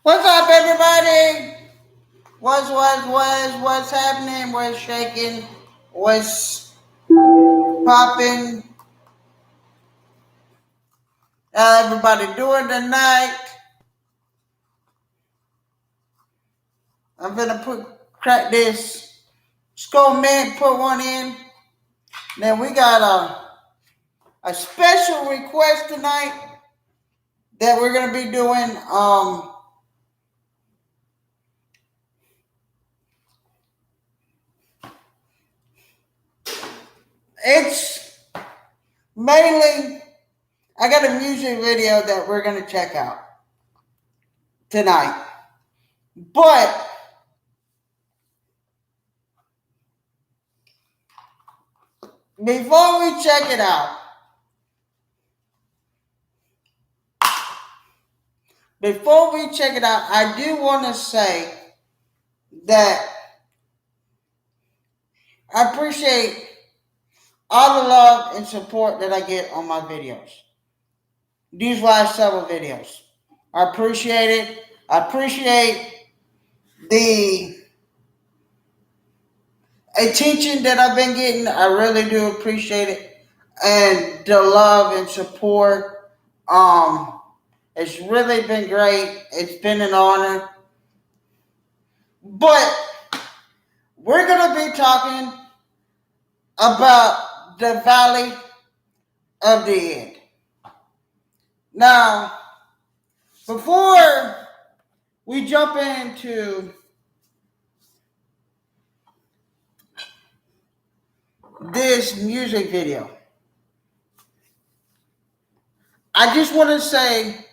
What's up, everybody? What's happening? What's shaking? What's popping? How everybody doing tonight? I'm gonna crack this skull man, put one in. Then we got a special request tonight that we're gonna be doing. It's mainly I got a music video that we're gonna check out tonight, but before we check it out, I do want to say that I appreciate all the love and support that I get on my videos. These last several videos. I appreciate it. I appreciate the attention that I've been getting. I really do appreciate it. And the love and support. It's really been great. It's been an honor. But we're going to be talking about the Valley of the End. Now, before we jump into this music video, I just want to say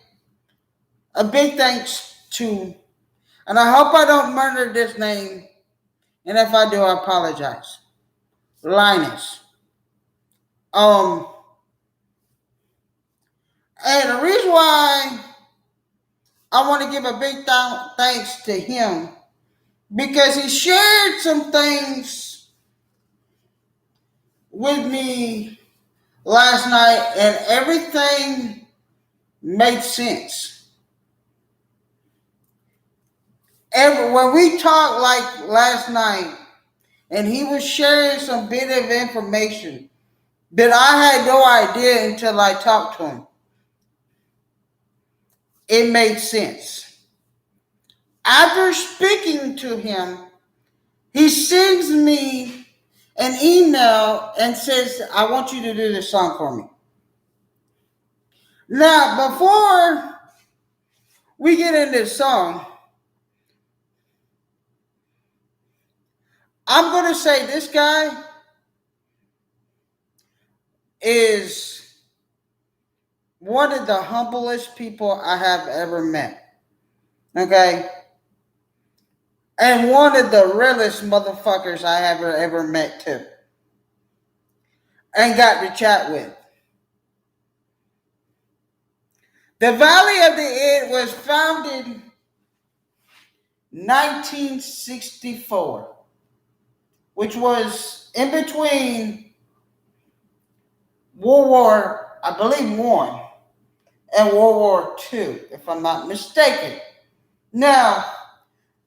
a big thanks to, and I hope I don't murder this name, and if I do, I apologize. Linus. And the reason why I want to give a big thanks to him, because he shared some things with me last night, and everything made sense. When we talked like last night, and he was sharing some bit of information that I had no idea until I talked to him, it made sense. After speaking to him, he sends me an email and says, I want you to do this song for me. Now, before we get into this song, I'm going to say this guy is one of the humblest people I have ever met. Okay? And one of the realest motherfuckers I have ever met too. And got to chat with. The Valley of the End was founded 1964, which was in between World War, I believe, I and World War II, if I'm not mistaken. Now,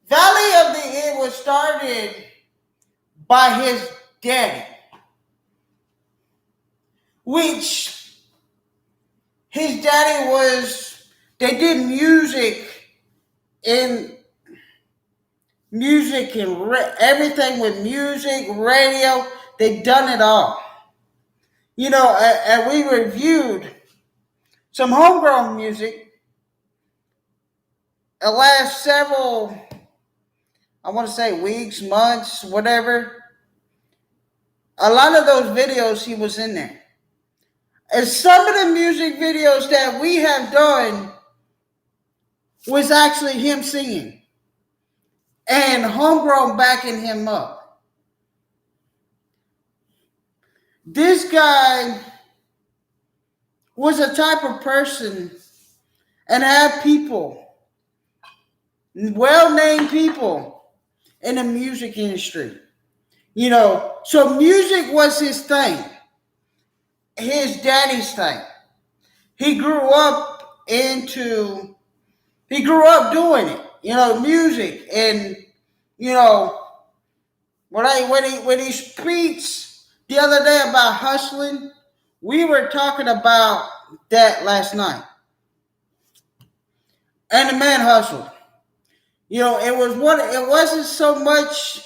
Valley of the End was started by his daddy, which his daddy they did music and everything with music, radio, they done it all. You know, and we reviewed some homegrown music the last several, I want to say weeks, months, whatever. A lot of those videos, he was in there. And some of the music videos that we have done was actually him singing and homegrown backing him up. This guy was a type of person and had people, well-named people in the music industry. You know, so music was his thing, his daddy's thing. He grew up into He grew up doing it, music. And, you know, when he speaks the other day about hustling, we were talking about that last night. And the man hustled. It wasn't so much,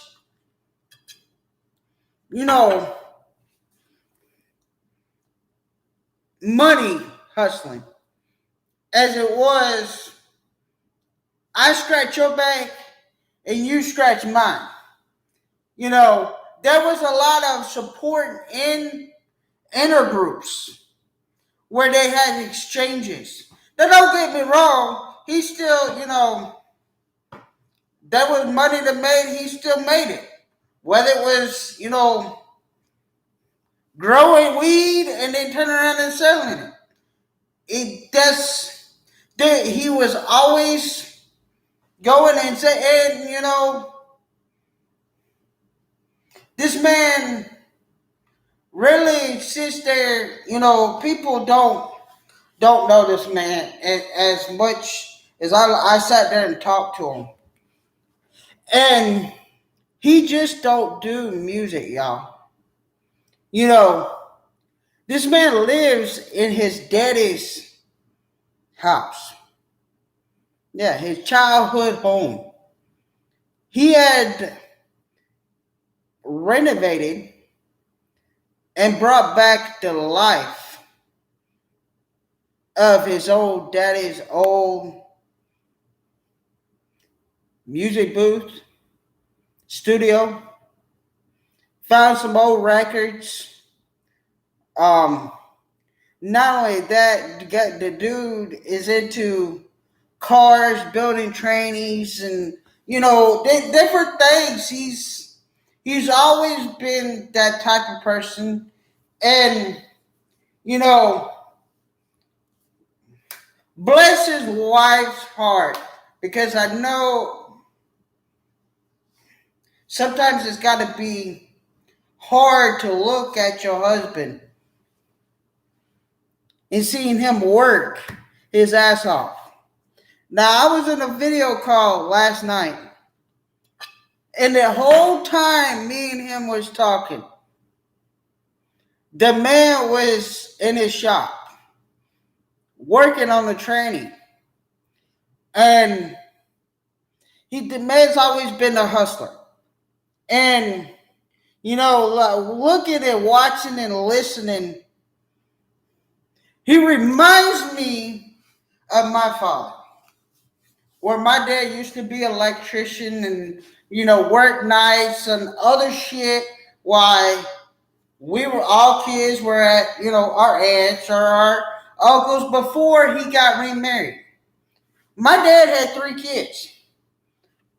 you know, money hustling as it was I scratch your back and you scratch mine. There was a lot of support in intergroups where they had exchanges. Now, don't get me wrong, he still, there was money to made, he still made it. Whether it was, growing weed and then turning around and selling it. He was always going and saying, this man really sits there. People don't know this man as much as I sat there and talked to him, and he just don't do music, y'all. This man lives in his daddy's house. Yeah, his childhood home. He had renovated and brought back the life of his old daddy's old music booth, studio. Found some old records. Not only that, the dude is into cars, building trainees, and different things. He's always been that type of person, and bless his wife's heart, because I know sometimes it's got to be hard to look at your husband and seeing him work his ass off. Now, I was in a video call last night, and the whole time me and him was talking, the man was in his shop working on the training. And the man's always been a hustler. And, looking and watching and listening, he reminds me of my father, where my dad used to be an electrician and, work nights and other shit while we were all kids were at, our aunts or our uncles before he got remarried. My dad had 3 kids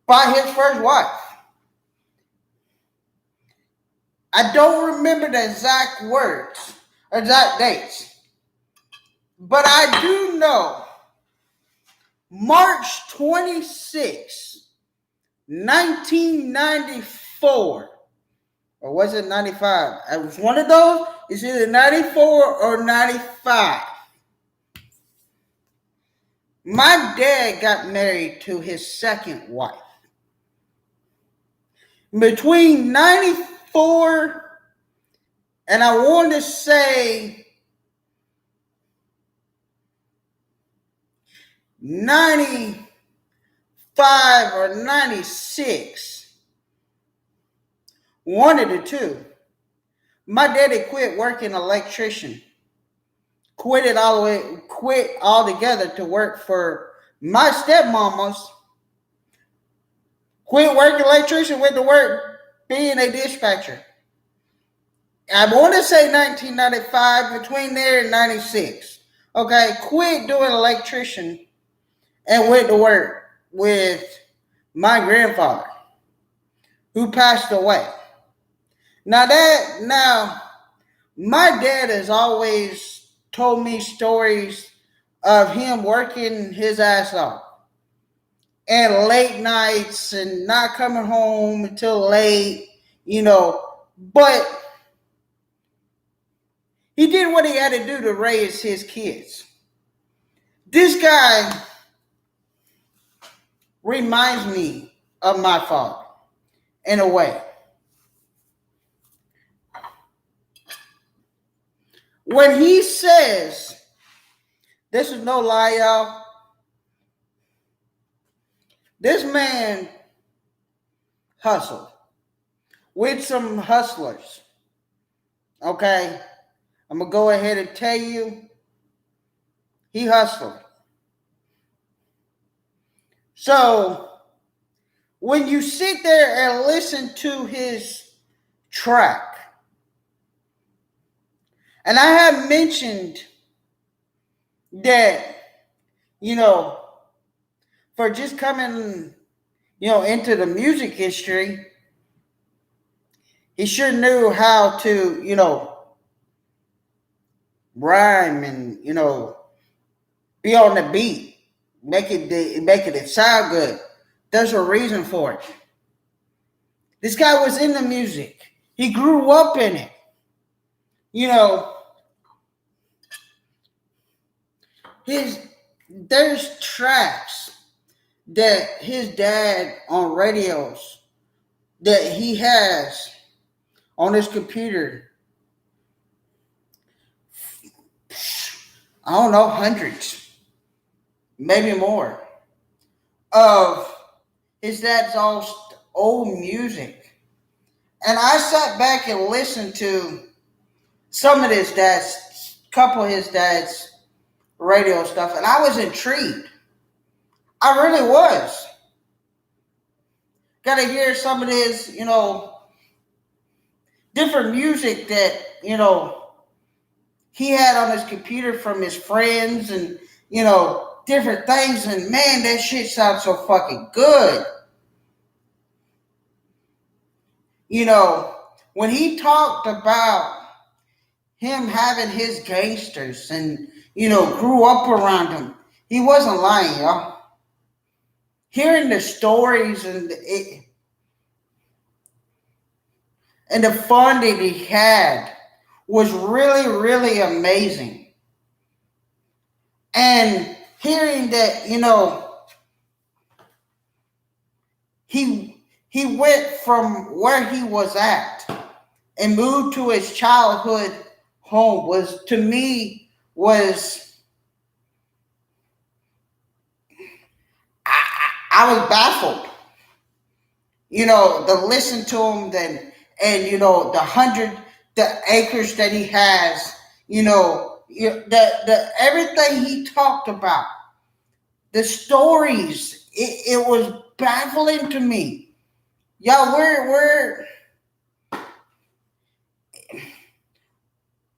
by his first wife. I don't remember the exact words, exact dates, but I do know March 26, 1994, or was it 95? It was one of those. It's either 94 or 95. My dad got married to his second wife. Between 94 and I want to say 95 or 96, one of the two, my daddy quit working electrician. Quit altogether to work for my stepmamas. Quit working electrician, went to work being a dispatcher. I want to say 1995, between there and 96. Okay, quit doing electrician and went to work with my grandfather, who passed away. Now, my dad has always told me stories of him working his ass off and late nights and not coming home until late, but he did what he had to do to raise his kids. This guy reminds me of my father in a way. When he says, this is no lie, y'all, this man hustled with some hustlers. Okay? I'm going to go ahead and tell you, he hustled. So, when you sit there and listen to his track, and I have mentioned that, for just coming, into the music industry, he sure knew how to, rhyme and, be on the beat, make it sound good. There's a reason for it. This guy was in the music. He grew up in it. There's tracks that his dad on radios that he has on his computer. I don't know, hundreds, maybe more, of his dad's old music. And I sat back and listened to some of couple of his dad's radio stuff, and I was intrigued. I really was. Got to hear some of his, different music that, he had on his computer from his friends and, different things. And man, that shit sounds so fucking good. When he talked about him having his gangsters and, grew up around him, he wasn't lying, y'all. Hearing the stories and the fun that he had was really, really amazing. And hearing that, he went from where he was at and moved to his childhood home was, to me, I was baffled. To listen to him and the acres that he has, the everything he talked about, the stories, it was baffling to me. Y'all,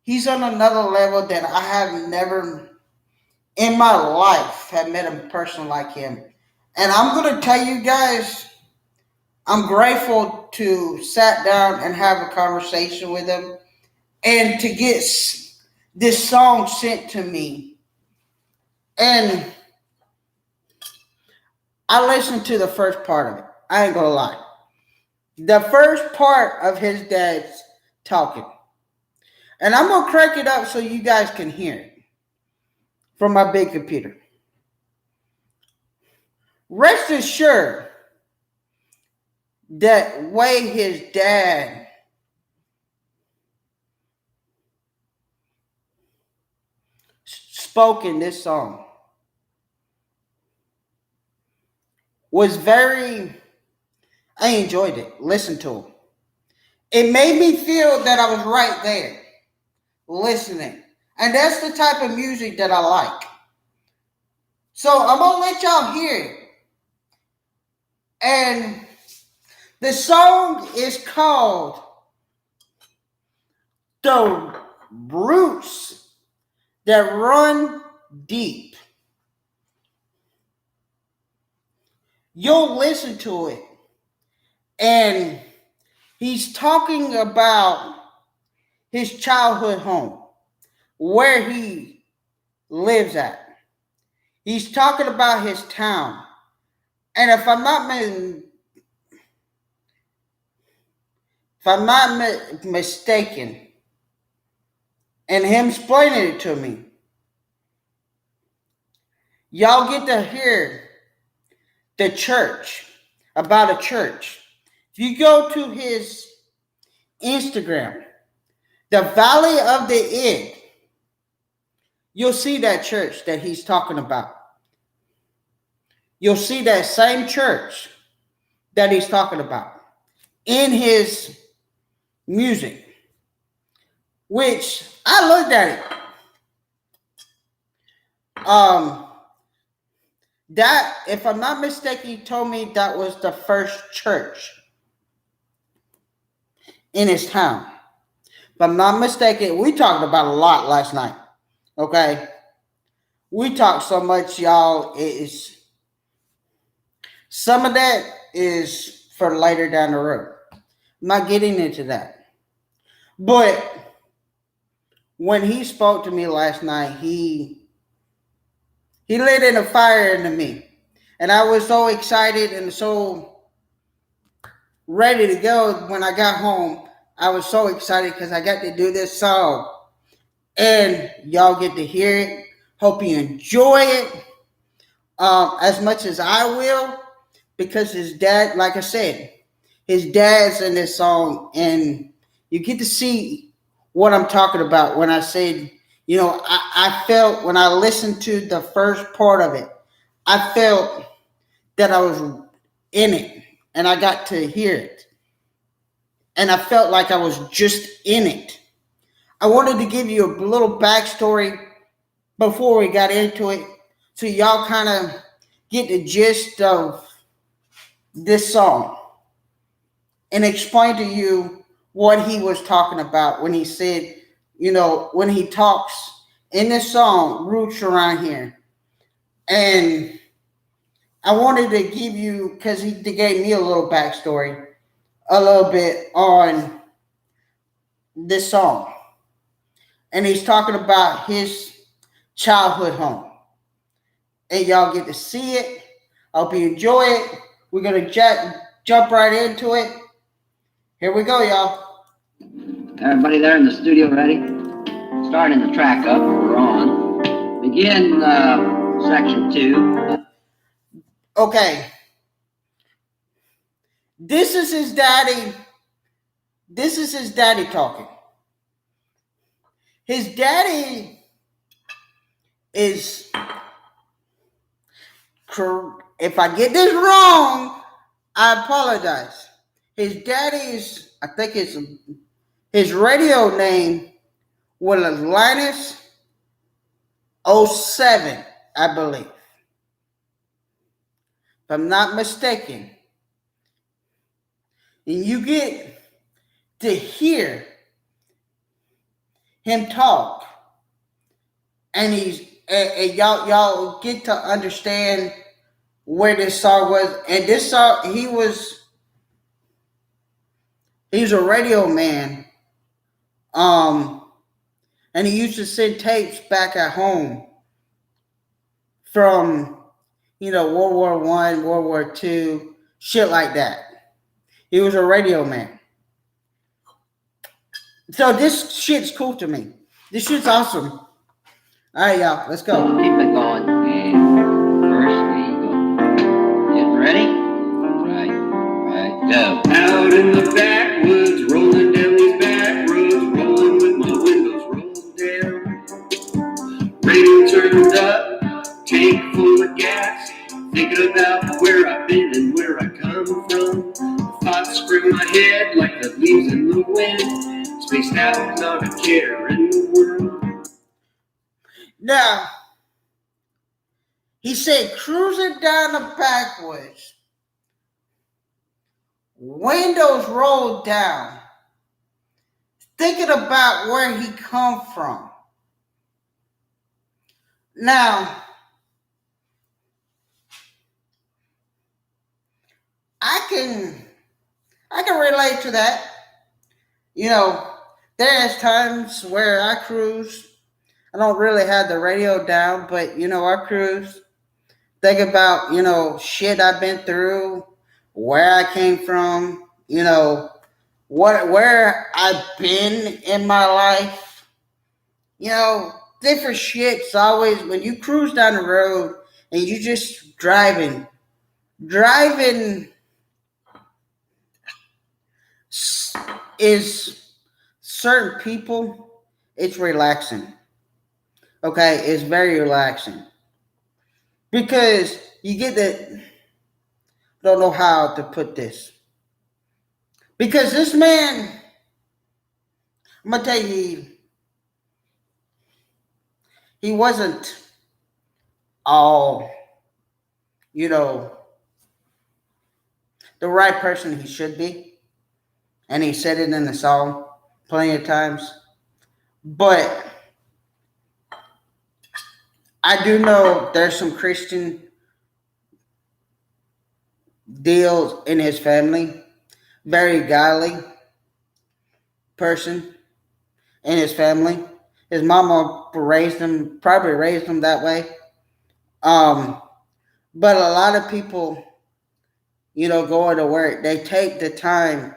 he's on another level that I have never in my life have met a person like him. And I'm going to tell you guys, I'm grateful to sat down and have a conversation with him and to get this song sent to me. And I listened to the first part of it. I ain't going to lie. The first part of his dad's talking. And I'm going to crank it up so you guys can hear it from my big computer. Rest assured that way his dad spoke in this song was I enjoyed it. Listen to him. It made me feel that I was right there listening. And that's the type of music that I like. So I'm going to let y'all hear it. And the song is called The Roots That Run Deep. You'll listen to it. And he's talking about his childhood home, where he lives at. He's talking about his town. And if I'm not mistaken, and him explaining it to me, y'all get to hear the church, about a church. If you go to his Instagram, the Valley of the End, you'll see that church that he's talking about. You'll see that same church that he's talking about in his music, which I looked at it. That, if I'm not mistaken, he told me that was the first church in his town. If I'm not mistaken, we talked about a lot last night. Okay? We talked so much, y'all. Some of that is for later down the road. I'm not getting into that. But when he spoke to me last night, he lit in a fire into me. And I was so excited and so ready to go when I got home. I was so excited because I got to do this song. And y'all get to hear it. Hope you enjoy it as much as I will. Because his dad, like I said, his dad's in this song. And you get to see what I'm talking about when I said, I felt when I listened to the first part of it, I felt that I was in it and I got to hear it. And I felt like I was just in it. I wanted to give you a little backstory before we got into it so y'all kind of get the gist of this song and explain to you what he was talking about when he said, when he talks in this song, Roots Around Here. And I wanted to give you, because he gave me a little backstory, a little bit on this song. And he's talking about his childhood home. And y'all get to see it. I hope you enjoy it. We're going to jump right into it. Here we go, y'all. Everybody there in the studio ready? Starting the track up, we're on. Begin section 2. Okay. This is his daddy. This is his daddy talking. His daddy is, if I get this wrong, I apologize. His daddy's, I think it's his radio name was Linus 07, I believe. If I'm not mistaken. And you get to hear him talk. And and y'all get to understand where this song was. And this song, he was a radio man. And he used to send tapes back at home from, World War I, World War II, shit like that. He was a radio man. So this shit's cool to me. This shit's awesome. All right, y'all, let's go. Keep it going. And first we go. Getting ready? Right, go. Out in the backwoods, rolling down these back roads, rolling with my windows rolled down. Radio turned up, tank full of gas, thinking about where I've been and where I come from. Thoughts spring my head like the leaves in the wind, spaced out, not a care in the world. Now, he said, cruising down the backwoods, windows rolled down, thinking about where he come from. Now, I can relate to that. There's times where I cruise. I don't really have the radio down, but I cruise. Think about, shit I've been through, where I came from, where I've been in my life. Different shit's always, when you cruise down the road and you just driving Driving is certain people, it's relaxing. Okay, it's very relaxing because you get the, don't know how to put this. Because this man, I'm gonna tell you, he wasn't all, you know, the right person he should be. And he said it in the song plenty of times. But I do know there's some Christian deals in his family. Very godly person in his family. His mama raised him, probably raised him that way. Um, but a lot of people, going to work, they take the time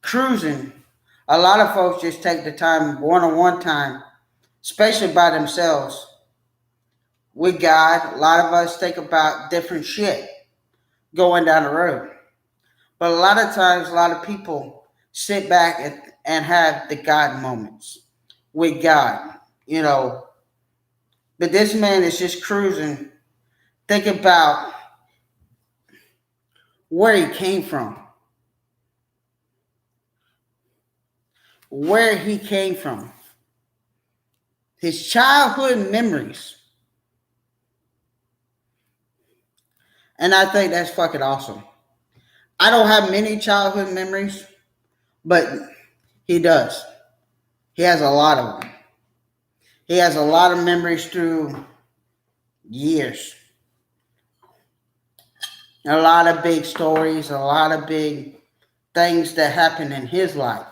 cruising. A lot of folks just take the time, one-on-one time, especially by themselves, with God. A lot of us think about different shit going down the road. But a lot of times, a lot of people sit back and have the God moments with God, you know. But this man is just cruising, think about where he came from, where he came from, his childhood memories. And I think that's fucking awesome. I don't have many childhood memories, but he does. He has a lot of them. He has a lot of memories through years. A lot of big stories, a lot of big things that happened in his life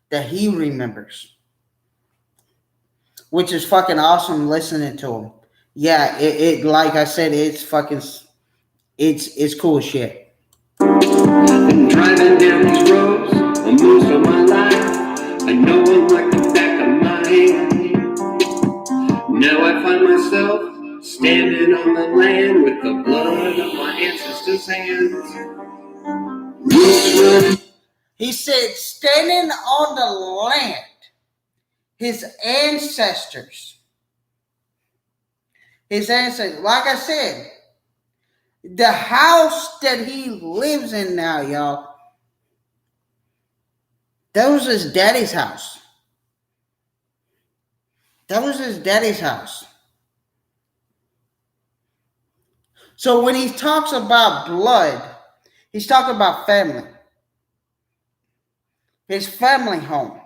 that he remembers, which is fucking awesome listening to him. Yeah, it like I said, it's fucking, it's cool shit. Been driving down these roads most of my life. I know them like the back of my hand. Now I find myself standing on the land with the blood of my ancestors' hands. He said, standing on the land, his ancestors, like I said, the house that he lives in now, y'all, that was his daddy's house. That was his daddy's house. So when he talks about blood, he's talking about family. His family home.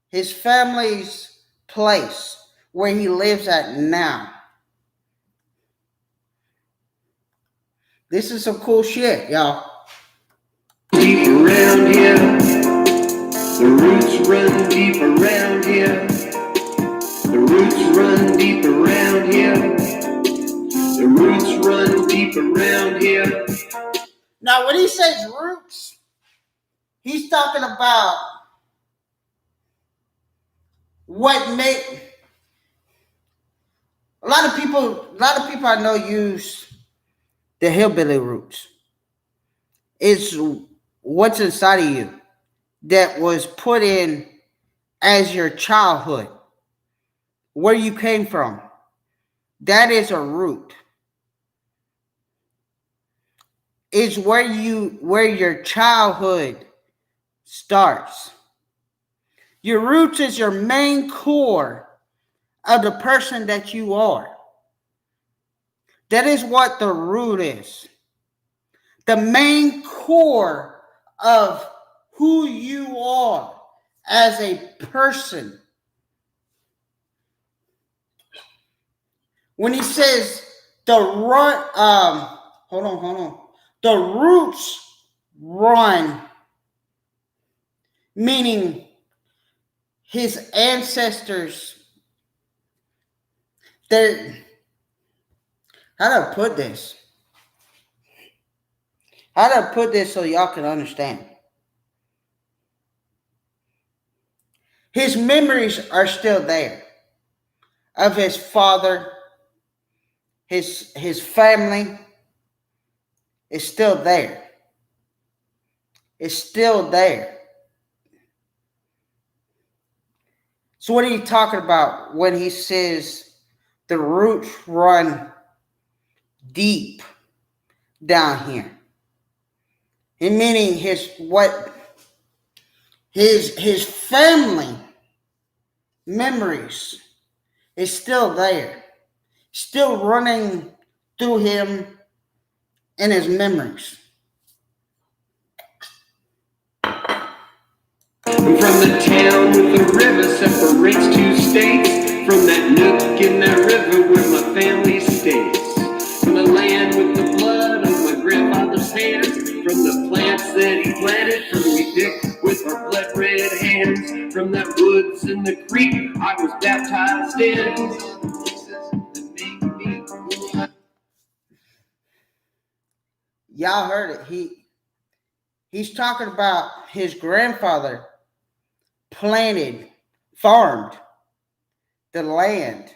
His family's place where he lives at now. This is some cool shit, y'all. Deep around here, the roots run deep around here. The roots run deep around here. The roots run deep around here. Now, when he says roots, he's talking about what made a lot of people I know use the hillbilly roots. It's what's inside of you that was put in as your childhood, where you came from. That is a root. It's where your childhood starts. Your roots is your main core of the person that you are. That is what the root is. The main core of who you are as a person. When he says the run, hold on. The roots run, meaning his ancestors. How do I put this? How do I put this so y'all can understand? His memories are still there of his father, his family, is still there. It's still there. So what are you talking about when he says the roots run deep down here? And meaning his family memories is still there. Still running through him and his memories. I'm from the town with the river separates two states. From that nook in that river where my family stays. From the land with the blood on my grandfather's hands. From the plants that he planted, from we picked with our blood red hands. From that woods in the creek I was baptized in. Y'all heard it. He's talking about his grandfather farmed the land,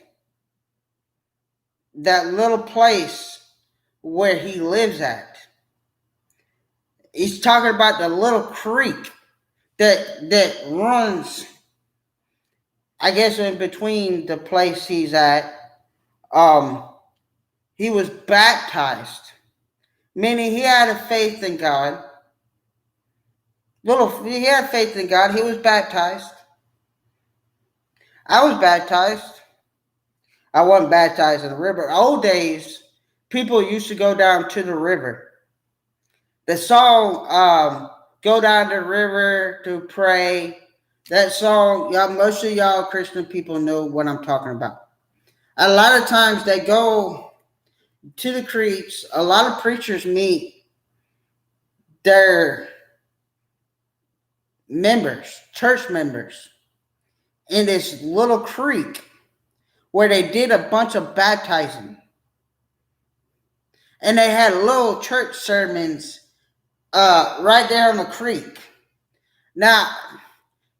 that little place where he lives at. He's talking about the little creek that runs, I guess, in between the place he's at. He was baptized, meaning he had a faith in God. He had faith in God. He was baptized. I was baptized. I wasn't baptized in the river. Old days, people used to go down to the river. The song, "Go Down to the River to Pray," that song, most of y'all Christian people know what I'm talking about. A lot of times they go to the creeks. A lot of preachers meet their members, church members, in this little creek where they did a bunch of baptizing. And they had little church sermons right there on the creek. Now,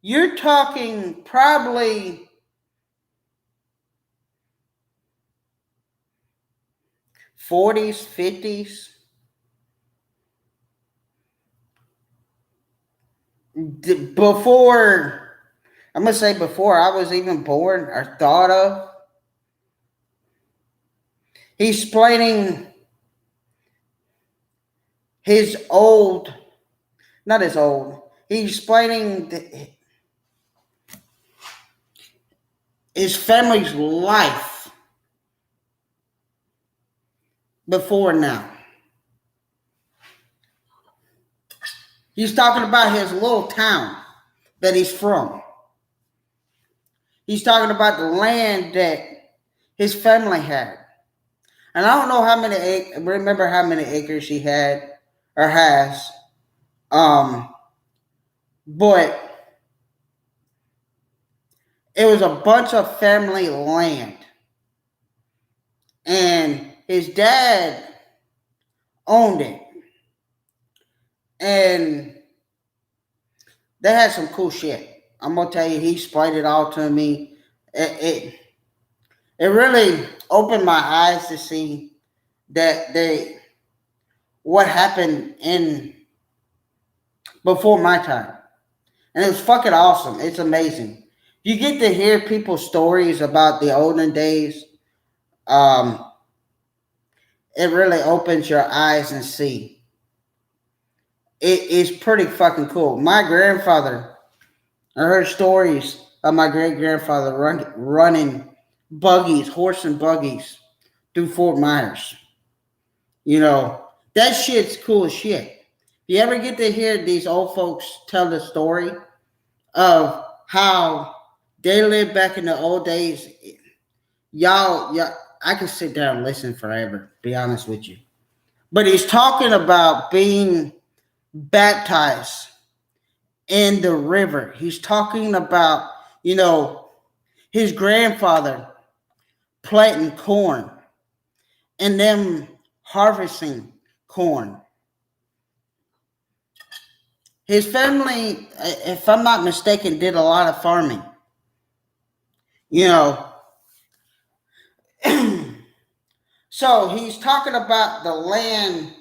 you're talking probably 40s, 50s. Before, I'm going to say before I was even born or thought of. He's explaining he's explaining his family's life before now. He's talking about his little town that he's from. He's talking about the land that his family had. And I don't know remember how many acres he had or has. But it was a bunch of family land. And his dad owned it. And they had some cool shit. I'm going to tell you, he explained it all to me. It really opened my eyes to see what happened before my time. And it was fucking awesome. It's amazing. You get to hear people's stories about the olden days. It really opens your eyes and see. It is pretty fucking cool. My grandfather, I heard stories of my great grandfather running buggies, horse and buggies through Fort Myers. That shit's cool as shit. If you ever get to hear these old folks tell the story of how they lived back in the old days, y'all, I could sit down and listen forever, be honest with you. But he's talking about being baptized in the river. He's talking about, his grandfather planting corn and them harvesting corn. His family, if I'm not mistaken, did a lot of farming. So he's talking about the land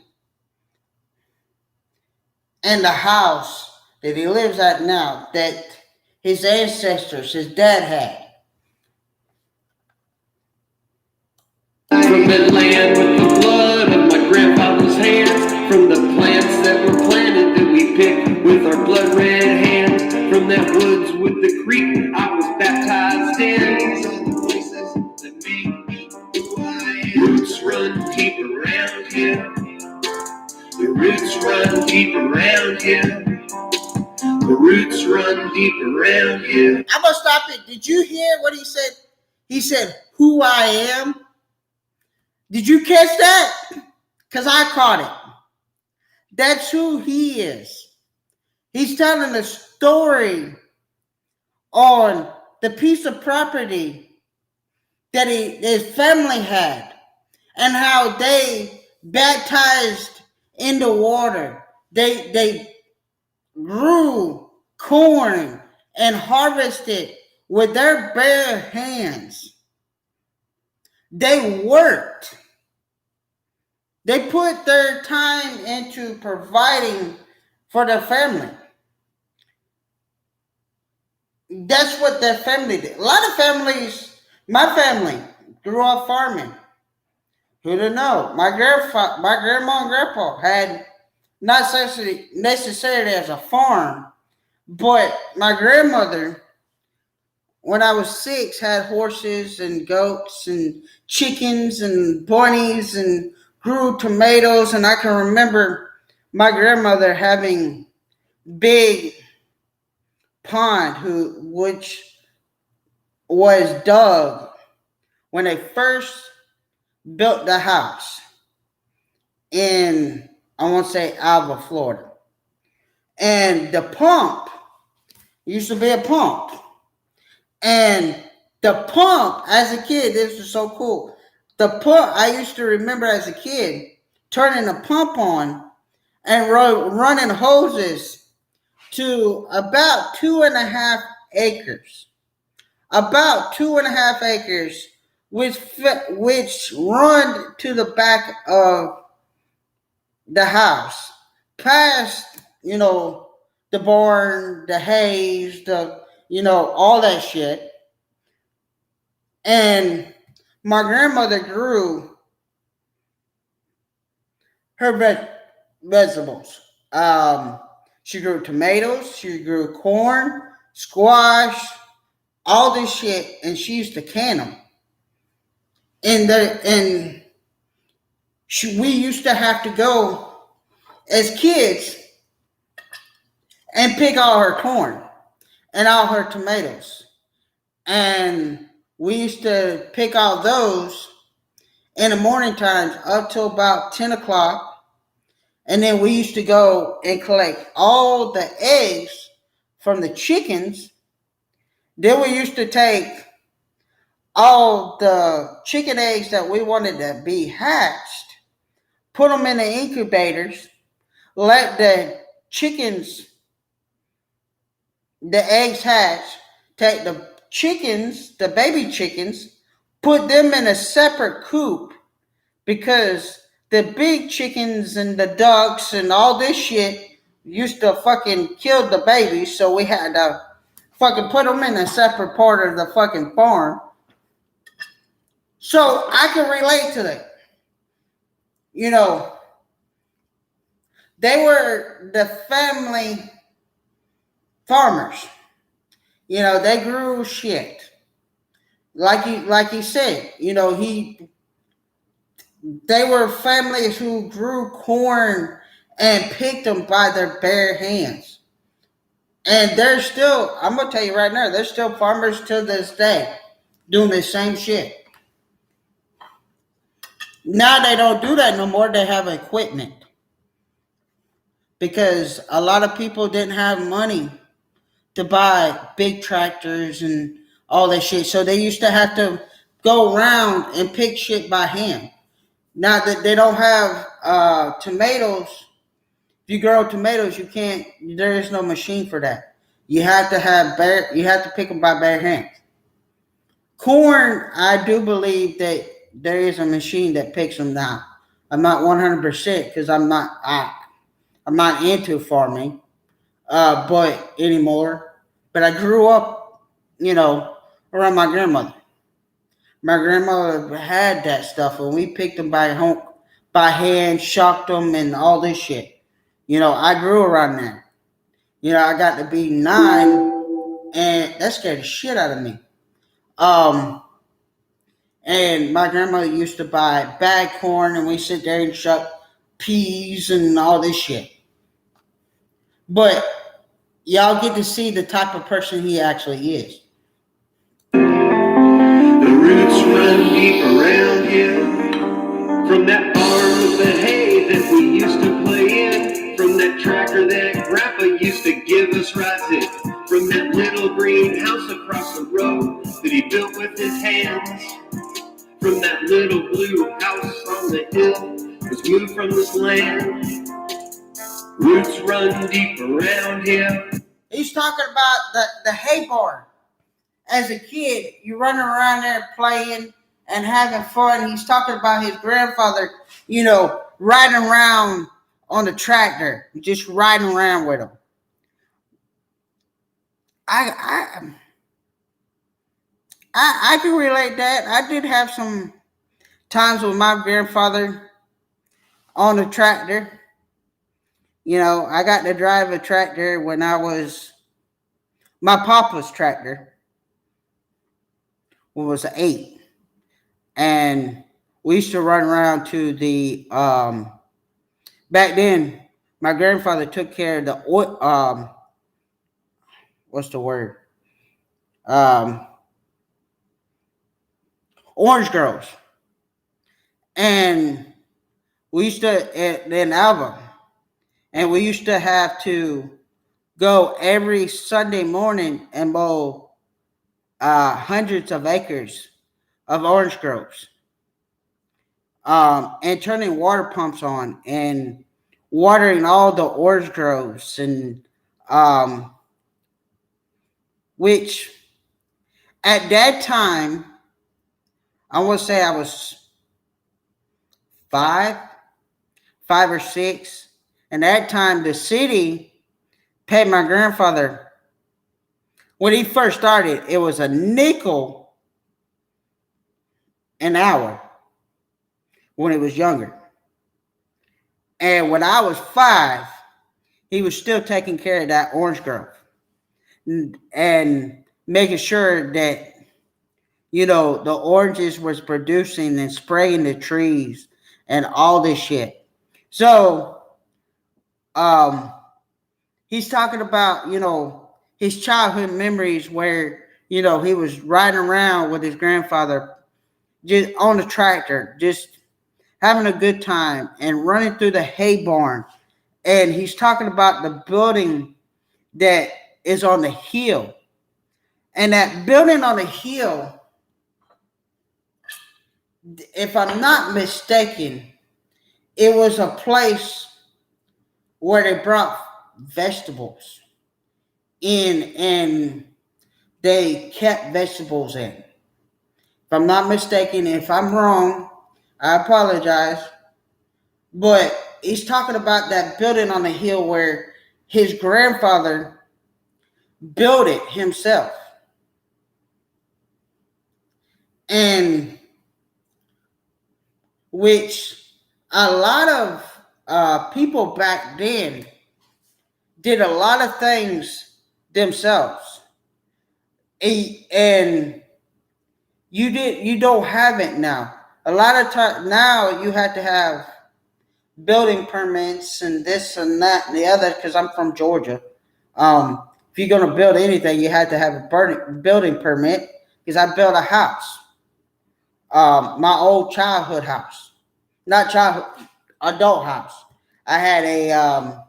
and the house that he lives at now that his ancestors, his dad had. From that land with the blood of my grandfather's hands, from the plants that were planted that we picked with our blood red hands, from that woods with the creek I was baptized in. These are the voices that make me who I am. Roots run deep around here. The roots run deep around here. The roots run deep around here. I'm gonna stop it. Did you hear what he said? He said, "Who I am." Did you catch that? Because I caught it. That's who he is. He's telling a story on the piece of property that his family had and how they baptized in the water. They grew corn and harvested with their bare hands. They worked. They put their time into providing for their family. That's what their family did. A lot of families, my family, grew up farming. Who'd have known? My grandma and grandpa had not necessarily as a farm, but my grandmother, when I was 6, had horses and goats and chickens and bunnies and grew tomatoes. And I can remember my grandmother having big pond which was dug when they first built the house in, I want to say, Alva, Florida. And the pump used to be a pump. And the pump, as a kid, this was so cool. The pump, I used to remember as a kid turning the pump on and running hoses to about 2.5 acres. About 2.5 acres, which run to the back of the house, past, the barn, the hays, all that shit. And my grandmother grew her vegetables. She grew tomatoes, she grew corn, squash, all this shit, and she used to can them. We used to have to go as kids and pick all her corn and all her tomatoes. And we used to pick all those in the morning times up till about 10 o'clock. And then we used to go and collect all the eggs from the chickens. Then we used to take all the chicken eggs that we wanted to be hatched, put them in the incubators, let the chickens, the eggs hatch, take the baby chickens, put them in a separate coop because the big chickens and the ducks and all this shit used to fucking kill the babies, so we had to fucking put them in a separate part of the fucking farm. So I can relate to that. They were the family farmers. They grew shit. Like he said, they were families who grew corn and picked them by their bare hands. And I'm going to tell you right now, they're still farmers to this day doing the same shit. Now they don't do that no more. They have equipment. Because a lot of people didn't have money to buy big tractors and all that shit. So they used to have to go around and pick shit by hand. Now that they don't have tomatoes, if you grow tomatoes, there is no machine for that. You have to pick them by bare hands. Corn, I do believe that there is a machine that picks them now. I'm not 100% because I'm not into farming, but anymore. But I grew up, around my grandmother. My grandmother had that stuff, and we picked them by hand, shocked them, and all this shit. I grew around that. I got to be 9, and that scared the shit out of me. Um, and my grandmother used to buy bag corn, and we sit there and shuck peas and all this shit. But y'all get to see the type of person he actually is. The roots run deep around here. From that farm with the hay that we used to play in. From that tractor that Grandpa used to give us rides in. From that little green house across the road that he built with his hands. From that little blue house on the hill was moved from this land. Roots run deep around here. He's talking about the hay barn. As a kid, you running around there playing and having fun. He's talking about his grandfather, riding around on the tractor, just riding around with him. I can relate that. I did have some times with my grandfather on the tractor. I got to drive a tractor when I was my papa's tractor. Was 8, and we used to run around to the back then. My grandfather took care of the what's the word orange groves, and we used to in Alba, and we used to have to go every Sunday morning and mow hundreds of acres of orange groves, and turning water pumps on and watering all the orange groves, and which at that time, I want to say I was 5 or 6, and at that time the city paid my grandfather. When he first started, it was a nickel an hour when he was younger. And when I was 5, he was still taking care of that orange grove and making sure that, the oranges was producing and spraying the trees and all this shit. So, he's talking about, his childhood memories where, he was riding around with his grandfather just on the tractor, just having a good time and running through the hay barn. And he's talking about the building that is on the hill. And that building on the hill, if I'm not mistaken, it was a place where they brought vegetables in and they kept vegetables in. If I'm not mistaken, if I'm wrong, I apologize. But he's talking about that building on the hill where his grandfather built it himself. And which a lot of people back then did a lot of things themselves. And you don't have it now. A lot of time now you have to have building permits and this and that and the other, because I'm from Georgia. If you're going to build anything, you have to have a building permit, because I built a house, my old childhood house, not childhood, adult house. I had a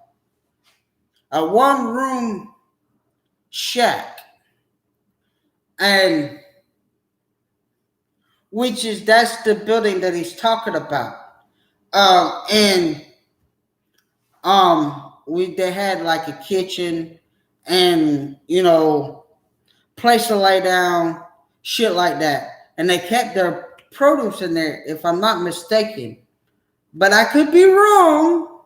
1-room shack, and that's the building that he's talking about. And they had like a kitchen and place to lay down, shit like that. And they kept their produce in there, if I'm not mistaken. But I could be wrong.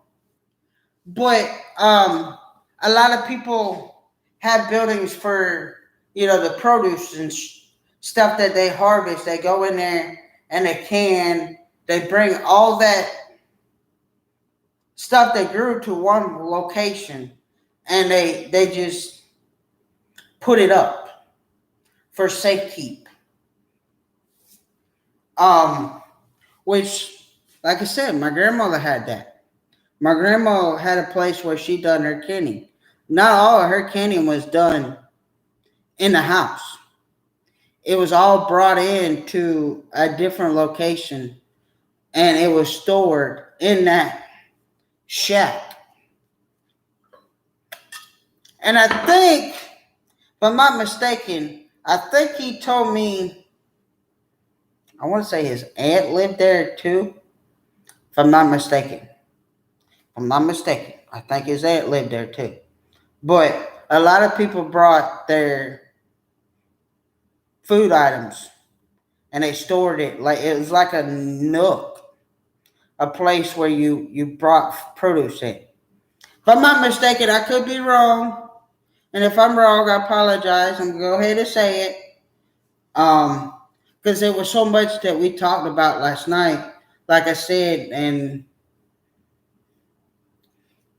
But a lot of people have buildings for the produce and stuff that they harvest. They go in there and they bring all that stuff they grew to one location, and they just put it up for safekeep. Um, which, like I said, my grandmother had that. My grandma had a place where she done her canning. Not all of her canning was done in the house. It was all brought in to a different location, and it was stored in that shack. And I think, if I'm not mistaken, I think he told me, I want to say his aunt lived there too. If I'm not mistaken. I think his aunt lived there too. But a lot of people brought their food items and they stored it like it was like a nook, a place where you brought produce in. If I'm not mistaken, I could be wrong. And if I'm wrong, I apologize. I'm gonna go ahead and say it. Because there was so much that we talked about last night, like I said, and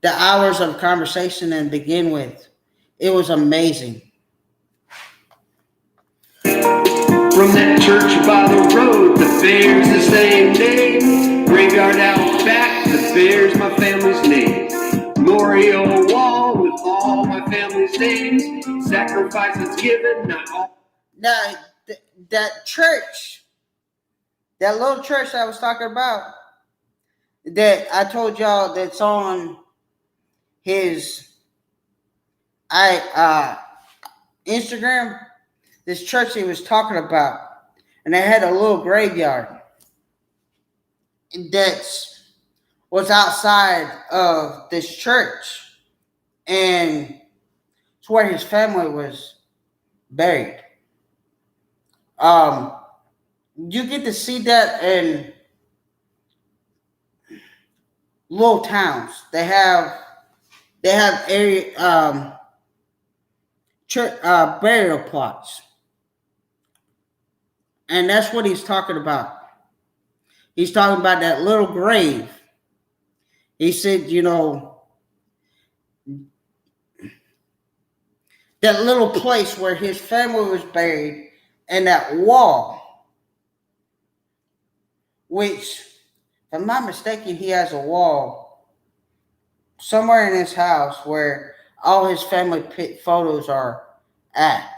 the hours of conversation and begin with, it was amazing. From that church by the road, the fair's the same name. Graveyard out back, the fair's my family's name. Memorial wall with all my family's names. Sacrifices given, not all. Now, that church, that little church I was talking about, that I told y'all that's on his Instagram, this church he was talking about, and they had a little graveyard that was outside of this church, and it's where his family was buried. Um, you get to see that in little towns. They have area church burial plots, and that's what he's talking about. He's talking about that little grave. He said, that little place where his family was buried, and that wall, which, if I'm not mistaken, he has a wall somewhere in his house where all his family photos are at.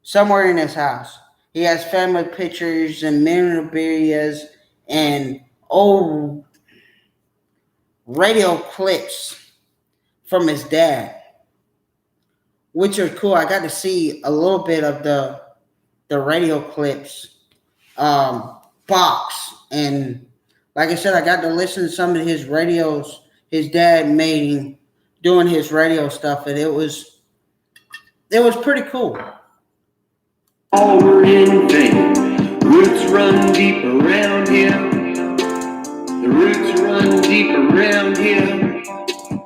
Somewhere in his house. He has family pictures and memorabilia and old radio clips from his dad, which are cool. I got to see a little bit of the radio clips box, and like I said, I got to listen to some of his radios his dad made him doing his radio stuff, and it was pretty cool. All were in vain. Roots run deep around him. The roots run deep around him.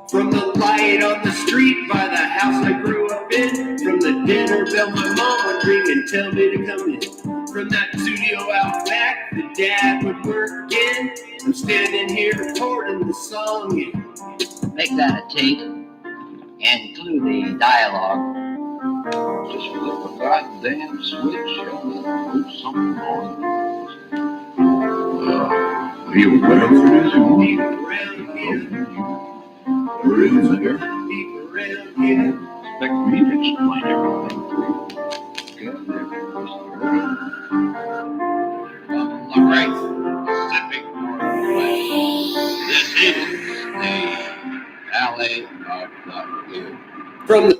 From the light on the street by the house I grew up in. From the dinner bell my mom would ring and tell me to come in. From that studio out back the dad would work in. I'm standing here recording the song in. Make that a tape and include the dialogue. Just flip a goddamn switch and put something on. Feel whatever it is you need. Around here, There is there. deep around here. Expect me to explain everything to you. All right, Pacific Northwest. This is the Valley of the Blue. From the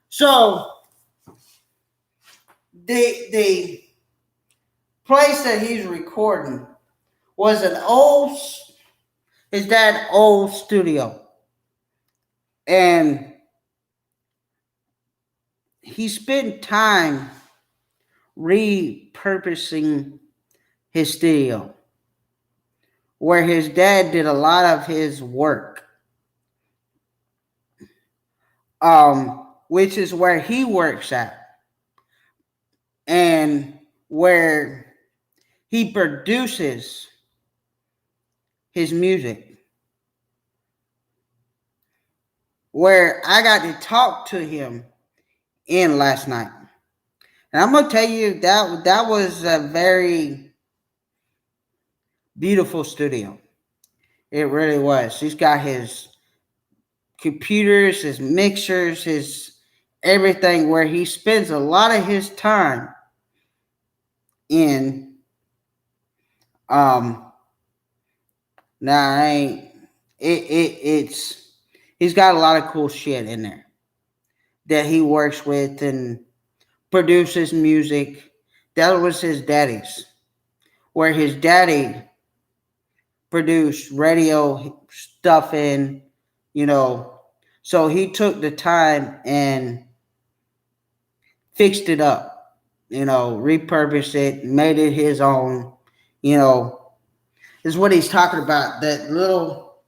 So the place that he's recording was his dad's old studio, and he spent time repurposing his studio where his dad did a lot of his work. which is where he works at and where he produces his music. Where I got to talk to him in last night. And I'm gonna tell you that was a very beautiful studio. It really was. He's got his computers, his mixers, his everything where he spends a lot of his time in um now I ain't it's he's got a lot of cool shit in there that he works with and produces music. That was his daddy's. Where his daddy produced radio stuff in, you know. So he took the time and fixed it up, repurposed it, made it his own, you know. Is what he's talking about. That little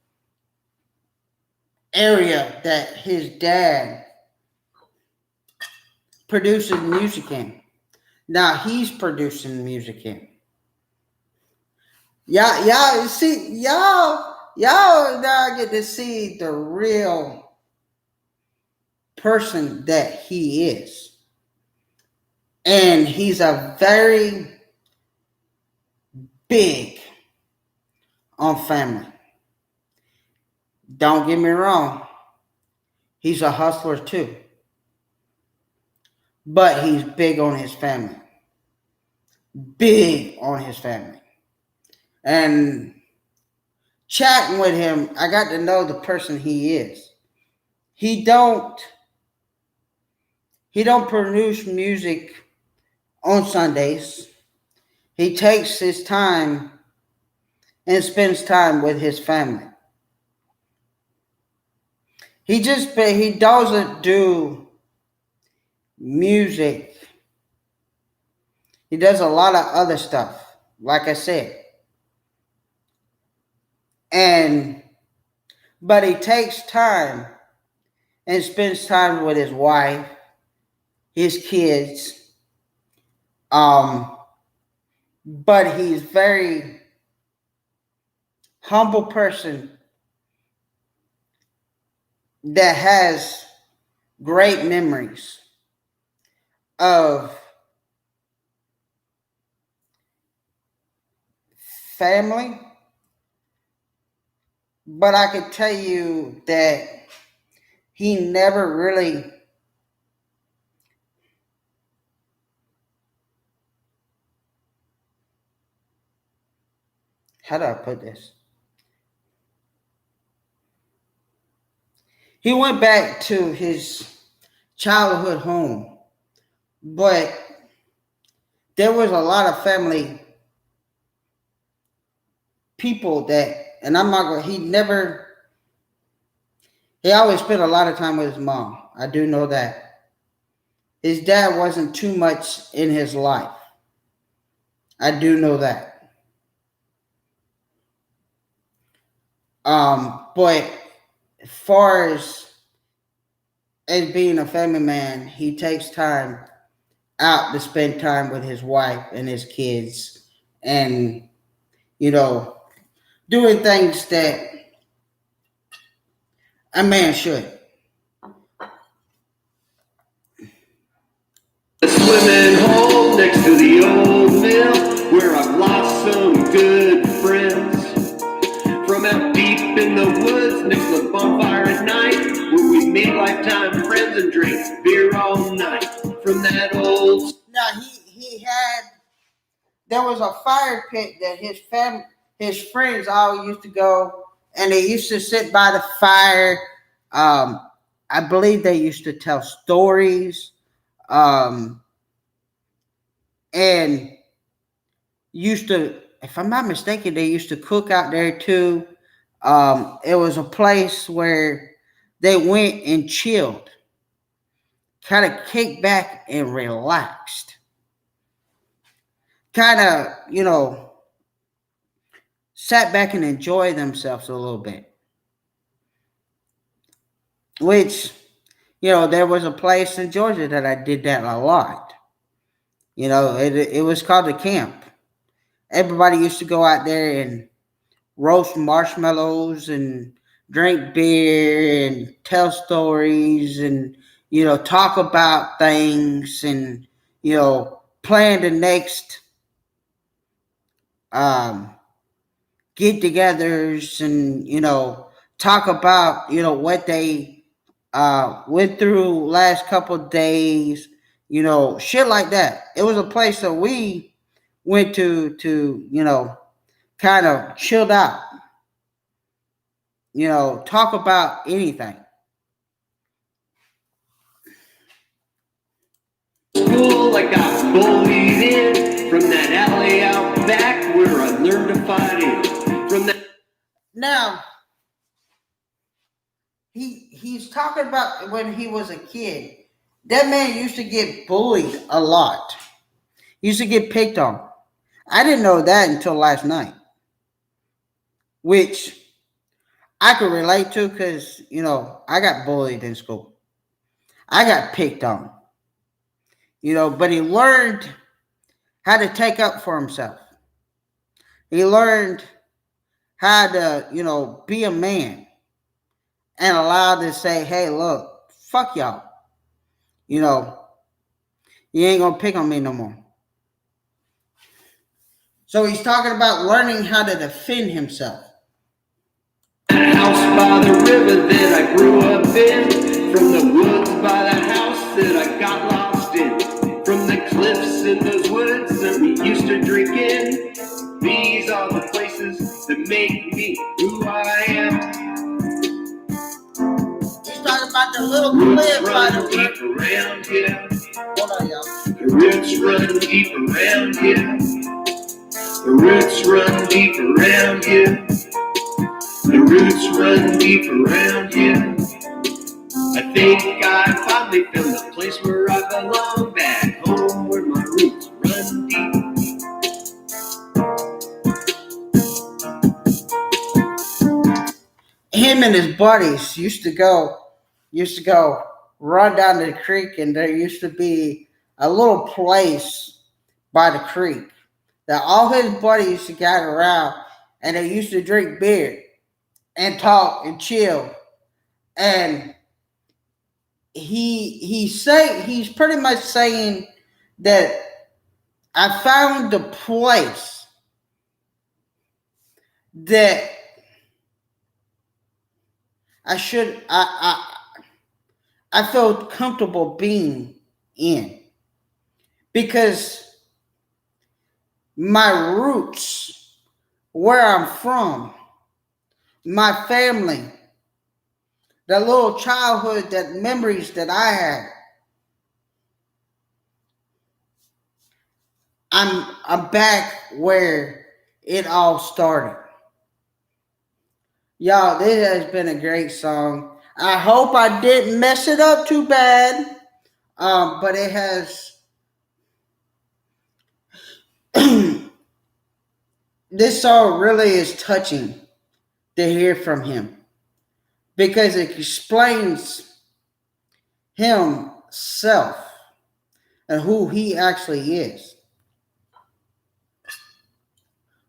area that his dad produces music in. Now he's producing music in. Y'all now get to see the real person that he is. And he's a very big on family. Don't get me wrong. He's a hustler too. But he's big on his family. Big on his family. And chatting with him, I got to know the person he is. He don't produce music on Sundays. He takes his time and spends time with his family. He doesn't do music. He does a lot of other stuff, like I said. But he takes time and spends time with his wife, his kids. But he's very humble person that has great memories of family. But I could tell you that he never really how do I put this? He went back to his childhood home, but there was a lot of family people that, and I'm not going, he always spent a lot of time with his mom. I do know that. His dad wasn't too much in his life. I do know that. But as far as being a family man, he takes time out to spend time with his wife and his kids and, doing things that a man should. A swimming hole next to the old mill where I've lost some good friends. From out deep in the woods next to the bonfire at night where we made lifetime friends and drank beer all night. From that old... Now, there was a fire pit that his friends all used to go, and they used to sit by the fire. I believe they used to tell stories, and if I'm not mistaken, they used to cook out there too. It was a place where they went and chilled, kind of kicked back and relaxed, kind of, sat back and enjoyed themselves a little bit, which There was a place in Georgia that I did that a lot. It was called the camp. Everybody used to go out there and roast marshmallows and drink beer and tell stories and talk about things and plan the next um, get-togethers and talk about what they went through last couple of days, shit like that. It was a place that we went to kind of chilled out, talk about anything. School, I got bullied in from that alley out back where I learned to fight in. From that. Now, he's talking about when he was a kid. That man used to get bullied a lot. He used to get picked on. I didn't know that until last night, which I could relate to because, I got bullied in school. I got picked on, but he learned how to take up for himself. He learned how to, be a man and allowed to say, hey, look, fuck y'all. You know, you ain't gonna pick on me no more. So he's talking about learning how to defend himself. That house by the river that I grew up in, from the woods by the house that I got lost in, from the cliffs in those woods that we used to drink in. These are the places that make me who I am. He's talking about the little cliff by the deep river. around here. Hold on, y'all. The roots run deep around here. The roots run deep around here. The roots run deep around here. I think I finally found the place where I belong, back home where my roots run deep. Him and his buddies used to go run down the creek, and there used to be a little place by the creek that all his buddies used to gather around, and they used to drink beer and talk and chill. And he's pretty much saying that I found the place that I should I felt comfortable being in, because my roots, where I'm from, my family, that little childhood, that memories that I had, I'm back where it all started. Y'all, this has been a great song. I hope I didn't mess it up too bad. But it has this song really is touching to hear from him, because it explains himself and who he actually is.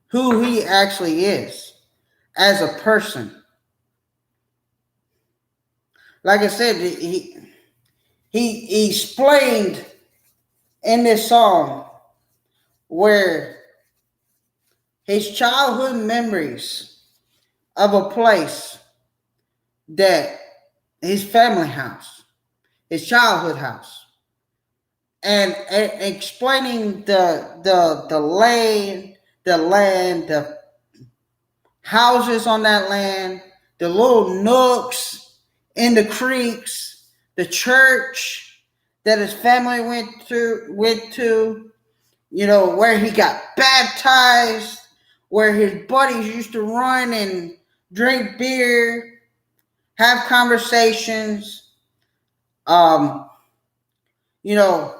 Who he actually is as a person. Like I said, he explained in this song where his childhood memories of a place that his family house, his childhood house, and explaining the land, the houses on that land, the little nooks in the creeks, the church that his family went to, where he got baptized, where his buddies used to run and drink beer, have conversations. Um, you know,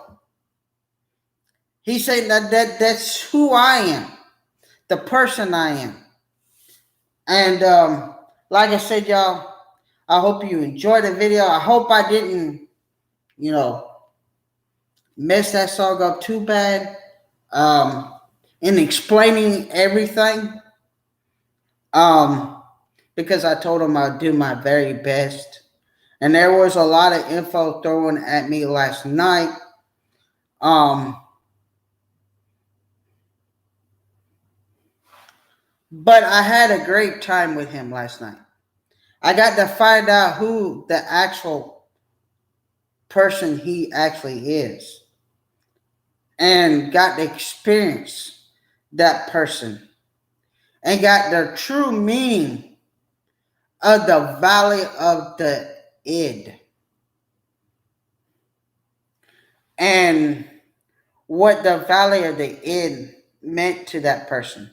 he's saying that's who I am, the person I am. And like I said, y'all, I hope you enjoyed the video. I hope I didn't, you know, mess that song up too bad. Um, in explaining everything. Um, because I told him I'd do my very best. And there was a lot of info thrown at me last night. Um, but I had a great time with him last night. I got to find out who the actual person he actually is and got to experience that person and got the true meaning of the valley of the id and what the valley of the id meant to that person.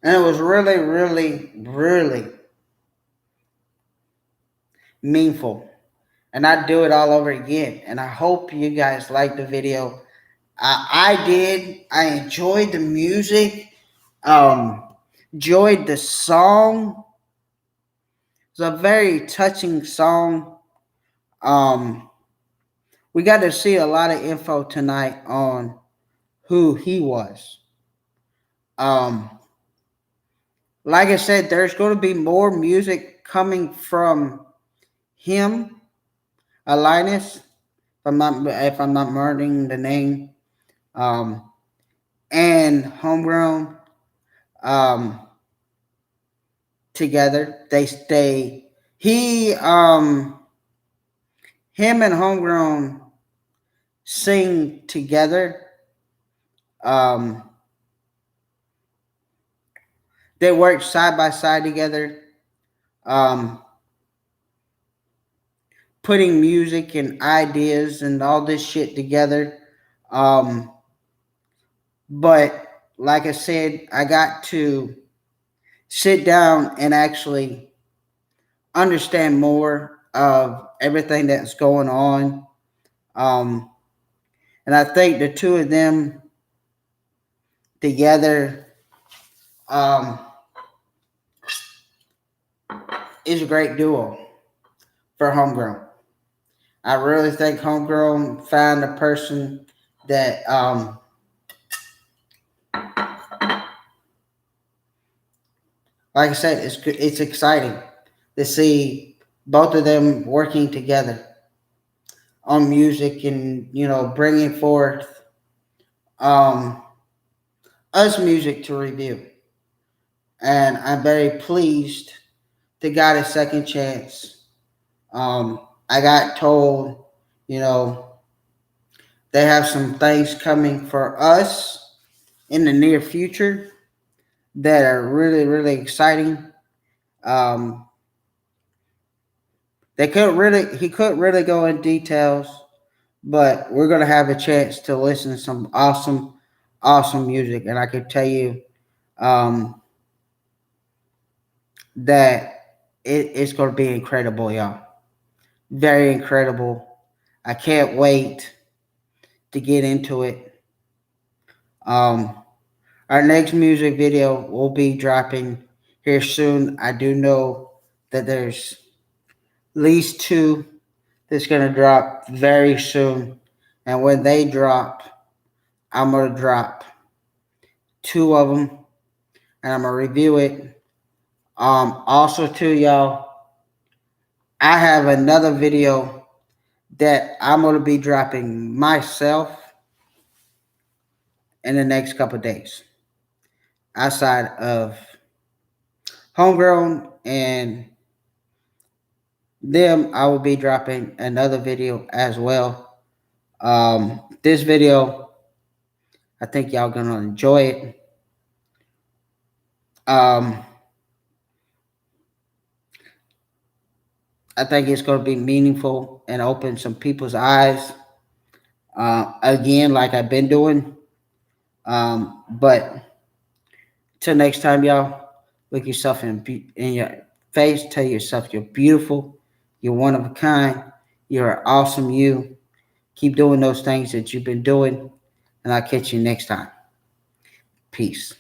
And it was really, really, really meaningful. And I'd do it all over again. And I hope you guys liked the video. I did. I enjoyed the music. Enjoyed the song. It's a very touching song. Um, we got to see a lot of info tonight on who he was. Um, like I said, there's going to be more music coming from him, Linus. If I'm not murdering the name, um, and Homegrown, um, together. They stay. Him and Homegrown sing together. Um, they work side by side together. Um, putting music and ideas and all this shit together. Um, but like I said, I got to sit down and actually understand more of everything that's going on. Um, and I think the two of them together um, is a great duo for Homegrown. I really think Homegrown found a person that, like I said, it's exciting to see both of them working together on music and bringing forth um, us music to review. And I'm very pleased they got a second chance. I got told, you know, they have some things coming for us in the near future that are really, really exciting. Um, he couldn't really go in details, but we're gonna have a chance to listen to some awesome, awesome music, and I can tell you um, that it's gonna be incredible, y'all. Very incredible. I can't wait to get into it. Um, our next music video will be dropping here soon. I do know that there's at least two that's going to drop very soon. And when they drop, I'm going to drop two of them and I'm going to review it. Also, too, y'all, I have another video that I'm going to be dropping myself in the next couple of days. Outside of Homegrown and them, I will be dropping another video as well. This video, I think y'all gonna enjoy it. Um, I think it's gonna be meaningful and open some people's eyes. Again, like I've been doing. But till next time, y'all, look yourself in your face. Tell yourself you're beautiful. You're one of a kind. You're awesome. You keep doing those things that you've been doing, and I'll catch you next time. Peace.